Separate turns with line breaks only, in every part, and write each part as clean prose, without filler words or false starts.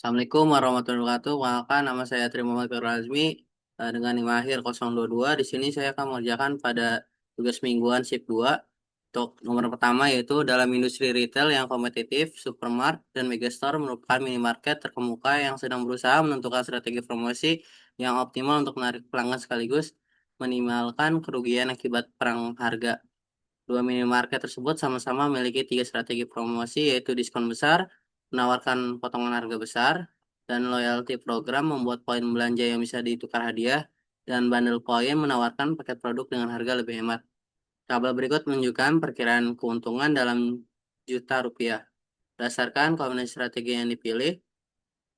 Assalamualaikum warahmatullahi wabarakatuh. Perkenalkan, nama saya Tri Muhammad Razmi dengan NIM akhir 022. Di sini saya akan mengerjakan pada tugas mingguan shift 2. Untuk nomor pertama yaitu dalam industri retail yang kompetitif, supermart dan megastore merupakan minimarket terkemuka yang sedang berusaha menentukan strategi promosi yang optimal untuk menarik pelanggan sekaligus minimalkan kerugian akibat perang harga. Dua minimarket tersebut sama-sama memiliki tiga strategi promosi, yaitu diskon besar, menawarkan potongan harga besar, dan loyalty program membuat poin belanja yang bisa ditukar hadiah, dan bundle poin menawarkan paket produk dengan harga lebih hemat. Tabel berikut menunjukkan perkiraan keuntungan dalam juta rupiah. Berdasarkan kombinasi strategi yang dipilih,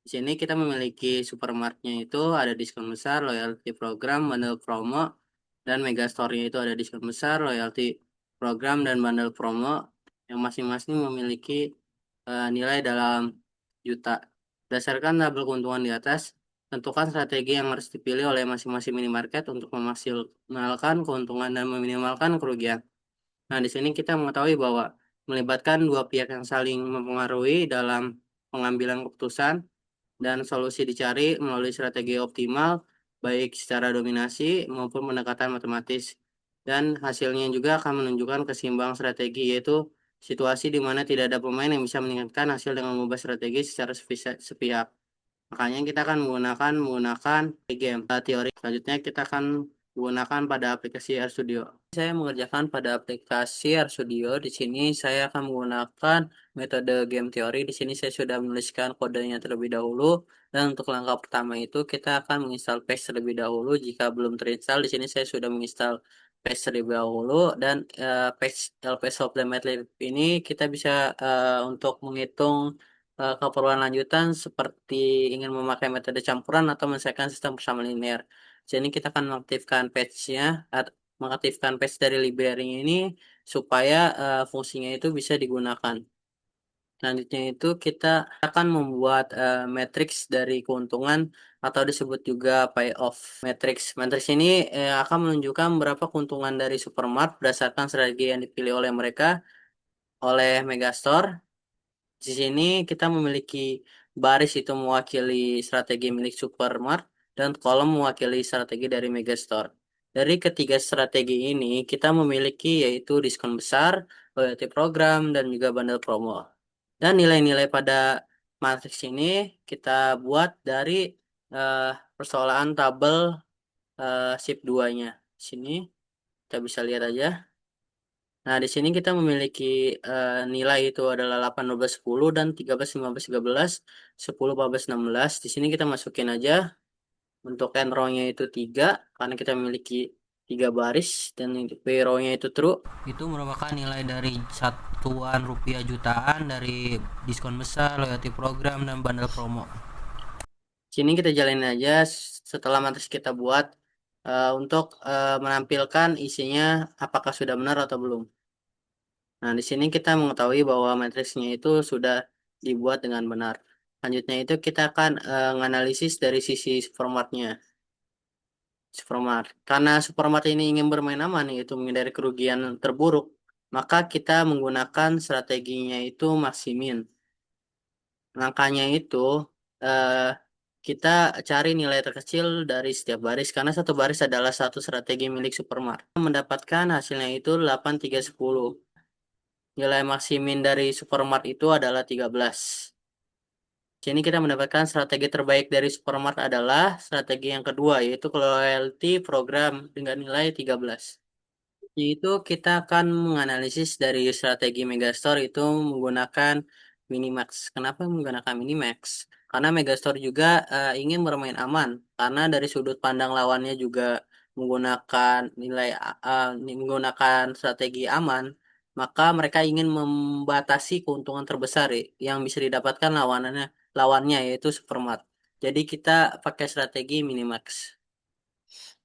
di sini kita memiliki supermartnya itu ada diskon besar, loyalty program, bundle promo, dan megastore-nya itu ada diskon besar, loyalty program, dan bundle promo yang masing-masing memiliki nilai dalam juta. Berdasarkan tabel keuntungan di atas, tentukan strategi yang harus dipilih oleh masing-masing minimarket untuk memaksimalkan keuntungan dan meminimalkan kerugian. Nah, di sini kita mengetahui bahwa melibatkan dua pihak yang saling mempengaruhi dalam pengambilan keputusan dan solusi dicari melalui strategi optimal, baik secara dominasi maupun pendekatan matematis. Dan hasilnya juga akan menunjukkan keseimbangan strategi, yaitu situasi di mana tidak ada pemain yang bisa meningkatkan hasil dengan mengubah strategi secara sepihak. Makanya kita akan menggunakan game teori. Selanjutnya kita akan menggunakan pada aplikasi RStudio. Saya mengerjakan pada aplikasi RStudio. Di sini saya akan menggunakan metode game teori. Di sini saya sudah menuliskan kodenya terlebih dahulu. Dan untuk langkah pertama itu kita akan menginstal Patch terlebih dahulu. Jika belum terinstall, di sini saya sudah menginstal Patch terlebih dahulu. Dan Patch LPS Supplementary ini kita bisa untuk menghitung keperluan lanjutan seperti ingin memakai metode campuran atau menyelesaikan sistem persamaan linear. Jadi kita akan mengaktifkan patch-nya, mengaktifkan patch dari library ini supaya fungsinya itu bisa digunakan. Selanjutnya itu kita akan membuat matrix dari keuntungan atau disebut juga payoff matrix. Matrix ini akan menunjukkan berapa keuntungan dari supermart berdasarkan strategi yang dipilih oleh mereka oleh Megastore. Di sini kita memiliki baris itu mewakili strategi milik Supermart dan kolom mewakili strategi dari Megastore. Dari ketiga strategi ini kita memiliki yaitu diskon besar, loyalty program, dan juga bundle promo. Dan nilai-nilai pada matriks ini kita buat dari eh, persoalan tabel shift 2-nya. Sini kita bisa lihat aja. Nah, di sini kita memiliki nilai itu adalah 8, 12, 10, dan 13, 15, 13, 10, 14, 16. Di sini kita masukin aja untuk n row-nya itu 3, karena kita memiliki 3 baris, dan p row-nya itu true. Itu merupakan nilai dari satuan rupiah jutaan dari diskon besar, loyalty program, dan bundle promo. Sini kita jalanin aja setelah matriks kita buat untuk menampilkan isinya apakah sudah benar atau belum. Nah, di sini kita mengetahui bahwa matriksnya itu sudah dibuat dengan benar. Selanjutnya itu kita akan menganalisis dari sisi supermartnya. Supermart. Karena supermart ini ingin bermain aman, yaitu menghindari kerugian terburuk, maka kita menggunakan strateginya itu maksimin. Langkahnya itu eh, kita cari nilai terkecil dari setiap baris, karena satu baris adalah satu strategi milik supermart. Mendapatkan hasilnya itu 8, 3, 10. Nilai maksimin dari supermart itu adalah 13. Sini kita mendapatkan strategi terbaik dari supermart adalah strategi yang kedua, yaitu loyalty program dengan nilai 13. Itu kita akan menganalisis dari strategi Megastore itu menggunakan Minimax. Kenapa menggunakan Minimax? Karena Megastore juga ingin bermain aman, karena dari sudut pandang lawannya juga menggunakan menggunakan strategi aman, maka mereka ingin membatasi keuntungan terbesar yang bisa didapatkan lawannya yaitu Supermart. Jadi kita pakai strategi Minimax.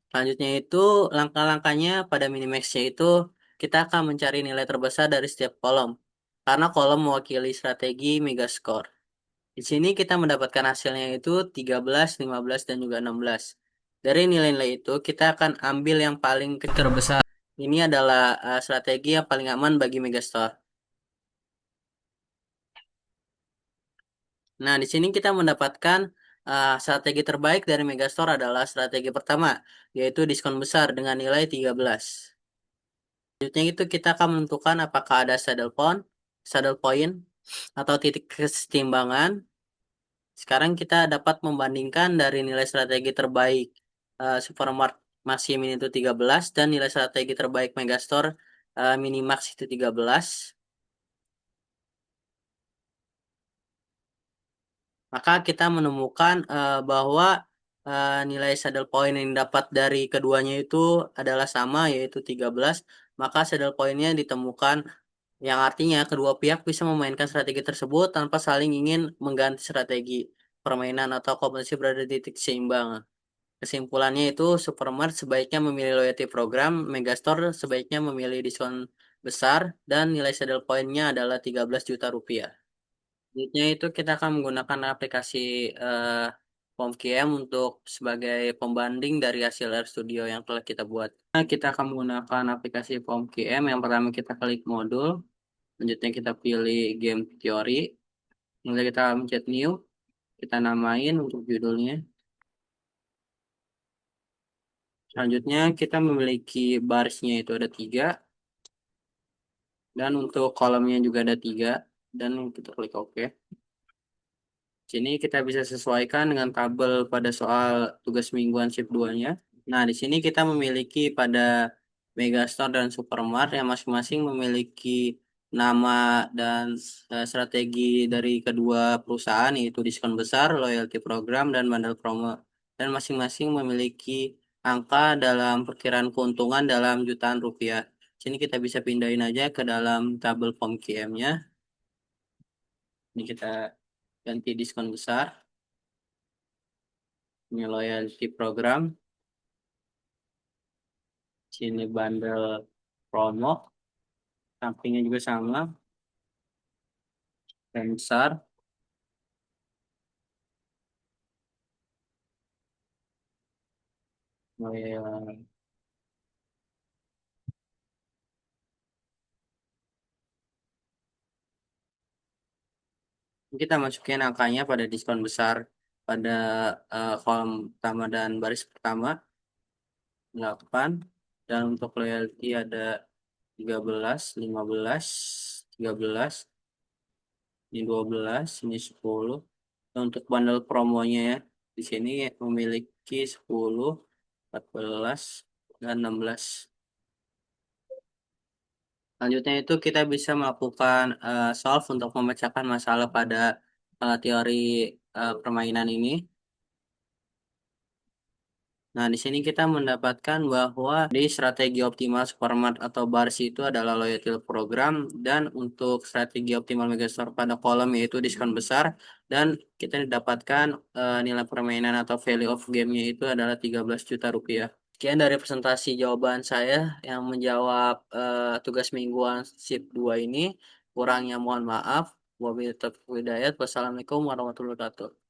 Selanjutnya itu langkah-langkahnya pada minimaxnya itu kita akan mencari nilai terbesar dari setiap kolom. Karena kolom mewakili strategi Megascore. Di sini kita mendapatkan hasilnya itu 13, 15, dan juga 16. Dari nilai-nilai itu kita akan ambil yang paling terbesar. Ini adalah strategi yang paling aman bagi Megastore. Nah, di sini kita mendapatkan strategi terbaik dari Megastore adalah strategi pertama, yaitu diskon besar dengan nilai 13. Selanjutnya itu kita akan menentukan apakah ada saddle point, atau titik kesetimbangan. Sekarang kita dapat membandingkan dari nilai strategi terbaik Supermart Maximin itu 13 dan nilai strategi terbaik Megastore Minimax itu 13. Maka kita menemukan bahwa nilai saddle point yang dapat dari keduanya itu adalah sama, yaitu 13. Maka saddle point-nya ditemukan, yang artinya kedua pihak bisa memainkan strategi tersebut tanpa saling ingin mengganti strategi permainan atau kompetisi berada di titik seimbang. Kesimpulannya itu Supermart sebaiknya memilih loyalty program, Megastore sebaiknya memilih diskon besar, dan nilai saddle point-nya adalah 13 juta rupiah. Selanjutnya itu kita akan menggunakan aplikasi eh, POMQM untuk sebagai pembanding dari hasil RStudio yang telah kita buat. Nah, kita akan menggunakan aplikasi POMQM. Yang pertama kita klik modul, selanjutnya kita pilih game teori, kemudian kita mencet new, kita namain untuk judulnya. Selanjutnya kita memiliki barisnya itu ada 3, dan untuk kolomnya juga ada 3, dan kita klik OK. Sini kita bisa sesuaikan dengan tabel pada soal tugas mingguan shift 2-nya. Nah, di sini kita memiliki pada Megastore dan Supermart yang masing-masing memiliki nama dan strategi dari kedua perusahaan, yaitu diskon besar, loyalty program, dan bundle promo. Dan masing-masing memiliki angka dalam perkiraan keuntungan dalam jutaan rupiah. Sini kita bisa pindahin aja ke dalam tabel form QM-nya. Ini kita ganti diskon besar. Ini loyalty program. Sini bundle promo. Sampingnya juga sama. Dan besar. Loyal. Kita masukin angkanya pada diskon besar pada kolom pertama dan baris pertama 8, dan untuk loyalty ada 13, 15, 13, ini 12, ini 10. Dan untuk bundle promonya ya, di sini memiliki 10, 14, dan 16. Selanjutnya itu kita bisa melakukan solve untuk memecahkan masalah pada teori permainan ini. Nah, di sini kita mendapatkan bahwa di strategi optimal Supermart atau BARS itu adalah loyalty program, dan untuk strategi optimal Megastore pada kolom yaitu diskon besar, dan kita dapatkan nilai permainan atau value of game-nya itu adalah 13 juta rupiah. Sekian dari presentasi jawaban saya yang menjawab tugas mingguan shift 2 ini. Kurangnya mohon maaf. Wabillahi taufiq wal hidayah. Wassalamualaikum warahmatullahi wabarakatuh.